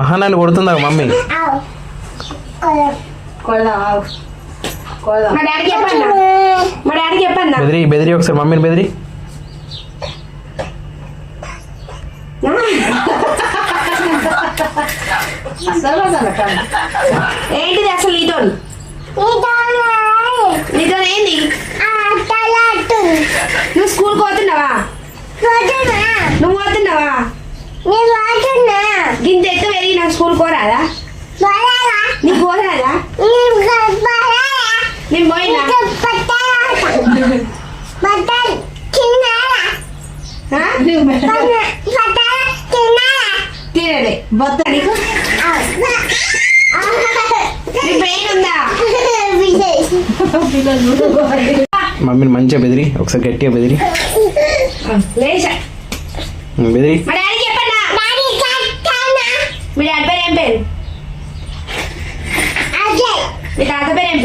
మహానాన్ని కొడుతుందా మమ్మీ? బెదిరి బెదిరి ఒకసారి మమ్మీని బెదిరి. ఏంటిది అసలు నీతో నీతో ఏంది? నువ్వు స్కూల్ పోతున్నావా? నువ్వు పోతున్నావా? గింత ఎత్తు పెరిగి నాకు స్కూల్ పోరాదా? నీకు పోరాదా? నేను పోయినా తినలే బొత్త నీకు బ్రెయిన్ ఉందా? మమ్మీని మంచిగా బెదిరి ఒకసారి గట్టిగా బెదిరి లేచా బెదిరి. మా డాడీకి చెప్పన్నా? మీ డాడీ పేరు ఏం పేరు? మీ తాత పేరు ఏం పేరు?